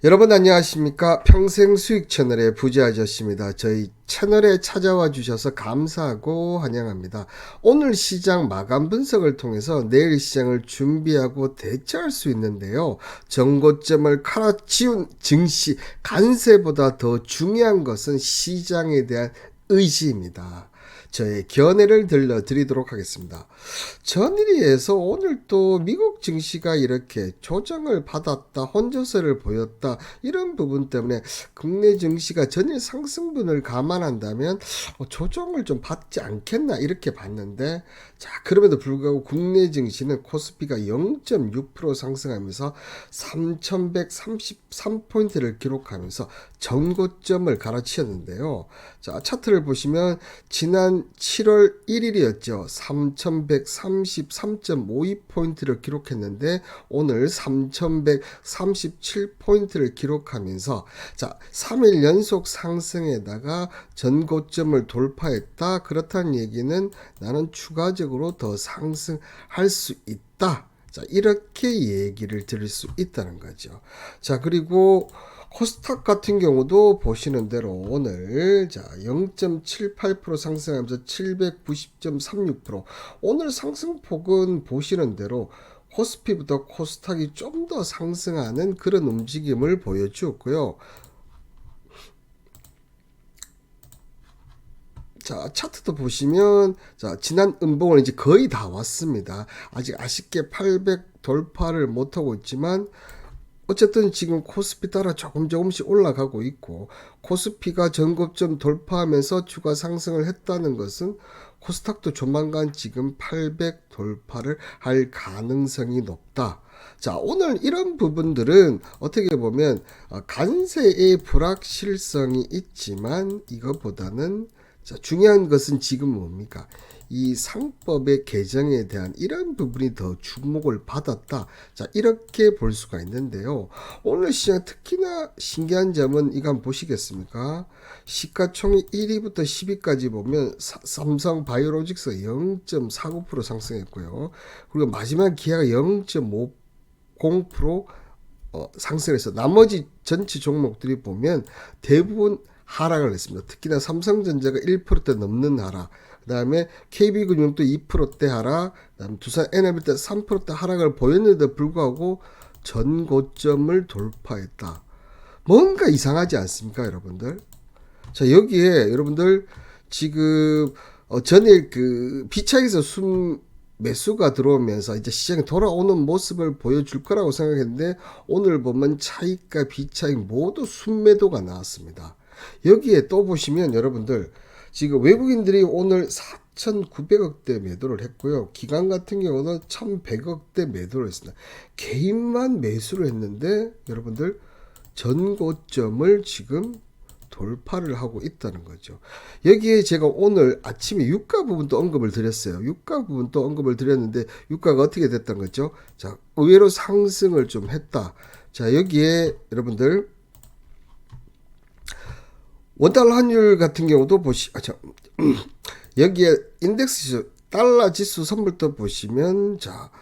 여러분 안녕하십니까? 평생수익 채널의 부자아저씨입니다. 저희 채널에 찾아와 주셔서 감사하고 환영합니다. 오늘 시장 마감 분석을 통해서 내일 시장을 준비하고 대처할 수 있는데요. 정고점을 갈아치운 증시 간세보다 더 중요한 것은 시장에 대한 의지입니다. 저의 견해를 들려드리도록 하겠습니다. 전일에서 오늘 또 미국 증시가 이렇게 조정을 받았다, 혼조세를 보였다, 이런 부분 때문에 국내 증시가 전일 상승분을 감안한다면 조정을 좀 받지 않겠나 이렇게 봤는데, 자, 그럼에도 불구하고 국내 증시는 코스피가 0.6% 상승하면서 3133포인트를 기록하면서 전고점을 갈아치웠는데요. 자, 차트를 보시면 지난 7월 1일이었죠. 3133.52포인트를 기록했는데 오늘 3137포인트를 기록하면서 자, 3일 연속 상승에다가 전고점을 돌파했다. 그렇다는 얘기는 나는 추가적으로 더 상승할 수 있다. 자, 이렇게 얘기를 드릴 수 있다는 거죠. 자, 그리고 코스닥 같은 경우도 보시는 대로 오늘 자 0.78% 상승하면서 790.36%, 오늘 상승폭은 보시는 대로 코스피보다 코스닥이 좀 더 상승하는 그런 움직임을 보여주었고요. 자, 차트도 보시면 자, 지난 음봉은 이제 거의 다 왔습니다. 아직 아쉽게 800 돌파를 못하고 있지만 어쨌든 지금 코스피 따라 조금씩 올라가고 있고, 코스피가 전고점 돌파하면서 추가 상승을 했다는 것은 코스닥도 조만간 지금 800 돌파를 할 가능성이 높다. 자, 오늘 이런 부분들은 어떻게 보면 간세의 불확실성이 있지만 이것보다는 자, 중요한 것은 지금 뭡니까? 이 상법의 개정에 대한 이런 부분이 더 주목을 받았다. 자, 이렇게 볼 수가 있는데요. 오늘 시장 특히나 신기한 점은 이거 한번 보시겠습니까? 시가총액 1위부터 10위까지 보면 삼성 바이오로직스 0.49% 상승했고요. 그리고 마지막 기아가 0.50% 상승해서 나머지 전체 종목들이 보면 대부분 하락을 했습니다. 특히나 삼성전자가 1%대 넘는 하락, 그 다음에 KB금융도 2%대 하락, 그 다음에 두산 에너비도 3%대 하락을 보였는데도 불구하고 전고점을 돌파했다. 뭔가 이상하지 않습니까, 여러분들? 자, 여기에 여러분들 지금 전일 그 비차익에서 매수가 들어오면서 이제 시장이 돌아오는 모습을 보여줄 거라고 생각했는데, 오늘 보면 차익과 비차익 모두 순매도가 나왔습니다. 여기에 또 보시면 여러분들 지금 외국인들이 오늘 4,900억대 매도를 했고요. 기관 같은 경우는 1,100억대 매도를 했습니다. 개인만 매수를 했는데 여러분들 전고점을 지금 돌파를 하고 있다는 거죠. 여기에 제가 오늘 아침에 유가 부분도 언급을 드렸어요. 유가 부분도 언급을 드렸는데 유가가 어떻게 됐던 거죠? 자, 의외로 상승을 좀 했다. 자, 여기에 여러분들 원달러 환율 같은 경우도 여기에 인덱스 지수, 달러 지수 선물도 보시면 자,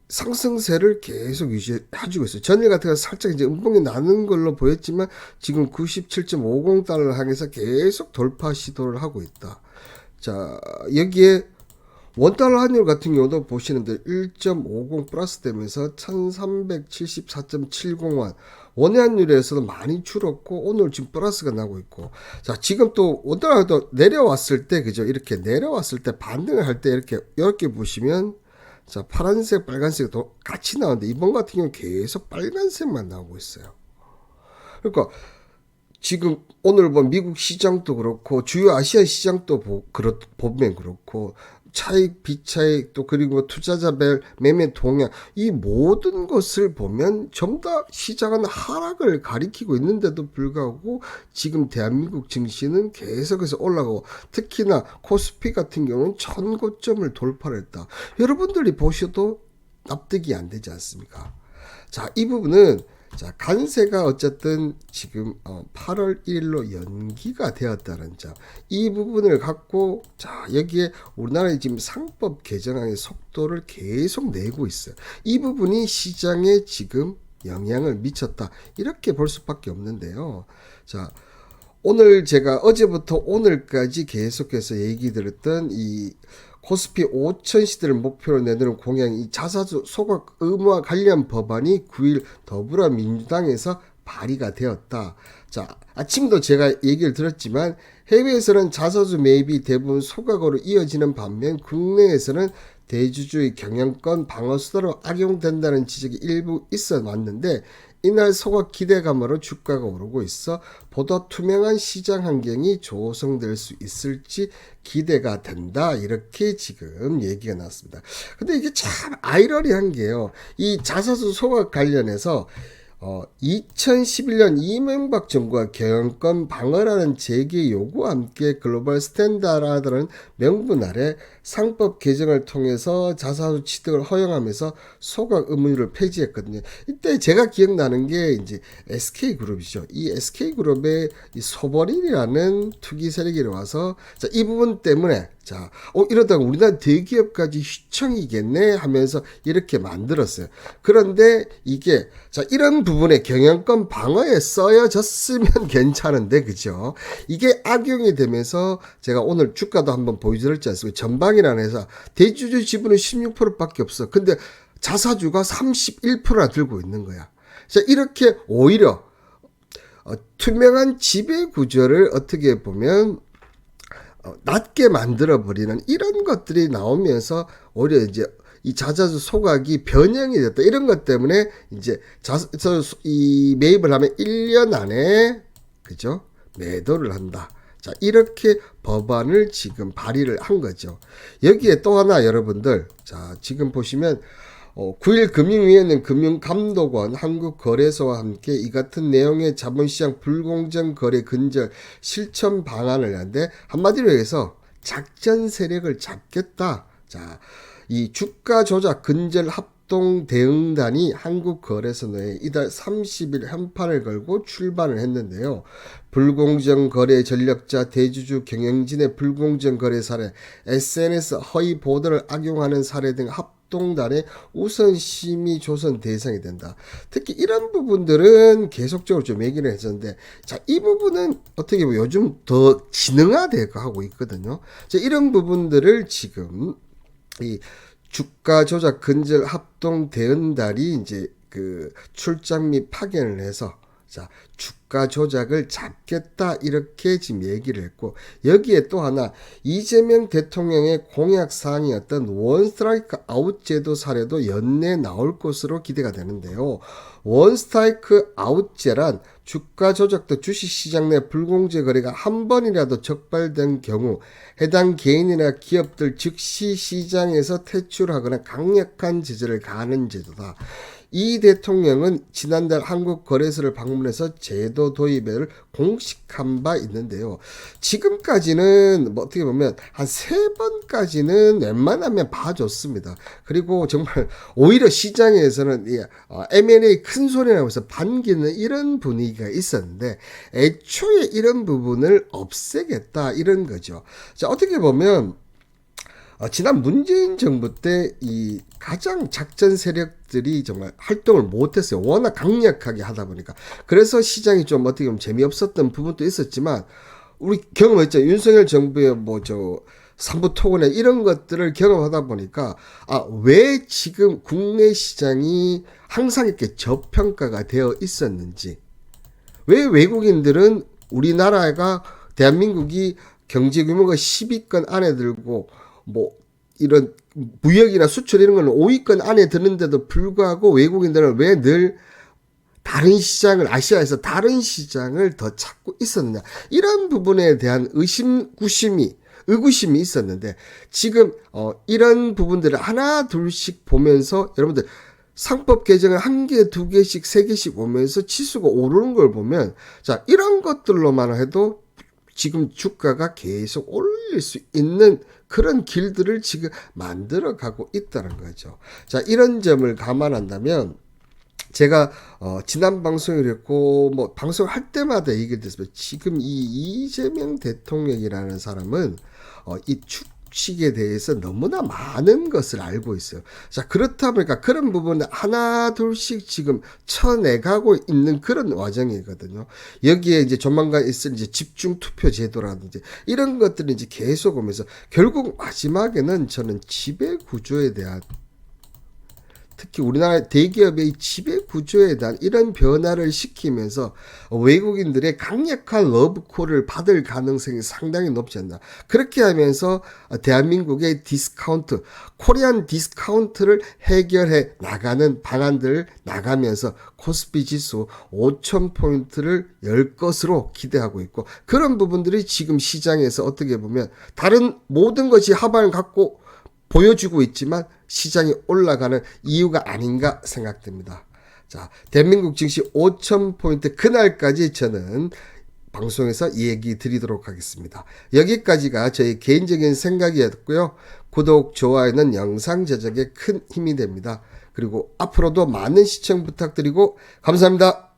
상승세를 계속 유지해주고 있어요. 전일 같은 경우 살짝 이제 음봉이 나는 걸로 보였지만 지금 97.50달러를 향해서 계속 돌파 시도를 하고 있다. 자, 여기에 원달러 환율 같은 경우도 보시는데 1.50 플러스 되면서 1374.70원, 원의 환율에서도 많이 줄었고 오늘 지금 플러스가 나고 있고, 자, 지금 또 원달러도 내려왔을 때 그죠, 이렇게 내려왔을 때 반등을 할 때 이렇게 보시면 자, 파란색 빨간색도 같이 나오는데 이번 같은 경우는 계속 빨간색만 나오고 있어요. 그러니까 지금 오늘 뭐 미국 시장도 그렇고 주요 아시아 시장도 보면 그렇고 차익, 비차익, 또 그리고 투자자별 매매 동향, 이 모든 것을 보면 전부 다 시장은 하락을 가리키고 있는데도 불구하고 지금 대한민국 증시는 계속해서 올라가고, 특히나 코스피 같은 경우는 전고점을 돌파를 했다. 여러분들이 보셔도 납득이 안 되지 않습니까? 자, 이 부분은 자, 간세가 어쨌든 지금 8월 1일로 연기가 되었다는 점, 이 부분을 갖고 자, 여기에 우리나라의 지금 상법 개정안의 속도를 계속 내고 있어요. 이 부분이 시장에 지금 영향을 미쳤다. 이렇게 볼 수밖에 없는데요. 자, 오늘 제가 어제부터 오늘까지 계속해서 얘기 드렸던 이 코스피 5천 시대를 목표로 내놓은 공약, 이 자사주 소각 의무화 관련 법안이 9일 더불어민주당에서 발의가 되었다. 자, 아침도 제가 얘기를 들었지만 해외에서는 자사주 매입이 대부분 소각으로 이어지는 반면 국내에서는 대주주의 경영권 방어 수단으로 악용된다는 지적이 일부 있어 왔는데 이날 소각 기대감으로 주가가 오르고 있어 보다 투명한 시장 환경이 조성될 수 있을지 기대가 된다. 이렇게 지금 얘기가 나왔습니다. 근데 이게 참 아이러니한 게요. 이 자사주 소각 관련해서 2011년 이명박 정부가 경영권 방어라는 재개 요구와 함께 글로벌 스탠다드라는 명분 아래 상법 개정을 통해서 자사주 취득을 허용하면서 소각 의무를 폐지했거든요. 이때 제가 기억나는 게 이제 SK그룹이죠. 이 SK그룹의 이 소버린이라는 투기 세력이 와서 자, 이 부분 때문에 자, 이러다가 우리나라 대기업까지 휘청이겠네 하면서 이렇게 만들었어요. 그런데 이게 자, 이런 부분에 경영권 방어에 써여졌으면 괜찮은데 그죠? 이게 악용이 되면서 제가 오늘 주가도 한번 보여드렸지 않습니까? 전방이라는 회사 대주주 지분은 16%밖에 없어. 근데 자사주가 31%나 들고 있는 거야. 자, 이렇게 오히려 투명한 지배 구조를 어떻게 보면 낮게 만들어버리는 이런 것들이 나오면서 오히려 이제 이 자사주 소각이 변형이 됐다. 이런 것 때문에 이제 이 매입을 하면 1년 안에 그죠? 매도를 한다. 자, 이렇게 법안을 지금 발의를 한 거죠. 여기에 또 하나 여러분들, 자, 지금 보시면 9일 금융위원회는 금융감독원, 한국거래소와 함께 이 같은 내용의 자본시장 불공정 거래 근절 실천 방안을 하는데 한마디로 해서 작전 세력을 잡겠다. 자, 이 주가 조작 근절 합동 대응단이 한국거래소 내에 이달 30일 현판을 걸고 출발을 했는데요. 불공정 거래 전력자, 대주주, 경영진의 불공정 거래 사례, SNS 허위 보도를 악용하는 사례 등 합동단의 우선 심의 조선 대상이 된다. 특히 이런 부분들은 계속적으로 좀 얘기를 했었는데, 자, 이 부분은 어떻게 보면 요즘 더 진흥화되고 하고 있거든요. 자, 이런 부분들을 지금 이 주가 조작 근절 합동 대응단이 이제 그 출장 및 파견을 해서 자, 주가 조작을 잡겠다 이렇게 지금 얘기를 했고 여기에 또 하나 이재명 대통령의 공약 사항이었던 원스트라이크 아웃 제도 사례도 연내 나올 것으로 기대가 되는데요. 원스트라이크 아웃제란 주가 조작도 주식시장 내 불공정 거래가 한 번이라도 적발된 경우 해당 개인이나 기업들 즉시 시장에서 퇴출하거나 강력한 제재를 가하는 제도다. 이 대통령은 지난달 한국거래소를 방문해서 제도 도입을 공식한 바 있는데요. 지금까지는 뭐 어떻게 보면 한 3번까지는 웬만하면 봐줬습니다. 그리고 정말 오히려 시장에서는 M&A 큰 소리 나면서 반기는 이런 분위기가 있었는데 애초에 이런 부분을 없애겠다 이런 거죠. 자, 어떻게 보면 지난 문재인 정부 때 이 가장 작전 세력들이 정말 활동을 못했어요. 워낙 강력하게 하다 보니까. 그래서 시장이 좀 어떻게 보면 재미없었던 부분도 있었지만 우리 경험했죠. 윤석열 정부의 삼부 토건에 이런 것들을 경험하다 보니까 왜 지금 국내 시장이 항상 이렇게 저평가가 되어 있었는지, 왜 외국인들은 우리나라가 대한민국이 경제 규모가 10위권 안에 들고 이런 무역이나 수출 이런 거는 5위권 안에 드는데도 불구하고 외국인들은 왜 늘 다른 시장을 아시아에서 다른 시장을 더 찾고 있었느냐 이런 부분에 대한 의구심이 있었는데 지금 이런 부분들을 하나 둘씩 보면서 여러분들 상법 개정을 1개, 2개씩, 3개씩 오면서 지수가 오르는 걸 보면 자 이런 것들로만 해도 지금 주가가 계속 올릴 수 있는 그런 길들을 지금 만들어가고 있다는 거죠. 자, 이런 점을 감안한다면 제가 지난 방송을 했고 방송을 할 때마다 얘기를 드렸습니다. 지금 이 이재명 대통령이라는 사람은 이 주식에 대해서 너무나 많은 것을 알고 있어요. 자, 그렇다 보니까 그런 부분을 하나 둘씩 지금 쳐내가고 있는 그런 과정이거든요. 여기에 이제 조만간 있을 이제 집중 투표 제도라든지 이런 것들이 이제 계속 오면서 결국 마지막에는 저는 지배 구조에 대한, 특히 우리나라 대기업의 지배 구조에 대한 이런 변화를 시키면서 외국인들의 강력한 러브콜을 받을 가능성이 상당히 높지 않나. 그렇게 하면서 대한민국의 디스카운트, 코리안 디스카운트를 해결해 나가는 방안들을 나가면서 코스피 지수 5,000포인트를 열 것으로 기대하고 있고, 그런 부분들이 지금 시장에서 어떻게 보면 다른 모든 것이 하반을 갖고 보여주고 있지만 시장이 올라가는 이유가 아닌가 생각됩니다. 자, 대한민국 증시 5,000포인트 그날까지 저는 방송에서 얘기 드리도록 하겠습니다. 여기까지가 저희 개인적인 생각이었고요. 구독, 좋아요는 영상 제작에 큰 힘이 됩니다. 그리고 앞으로도 많은 시청 부탁드리고 감사합니다.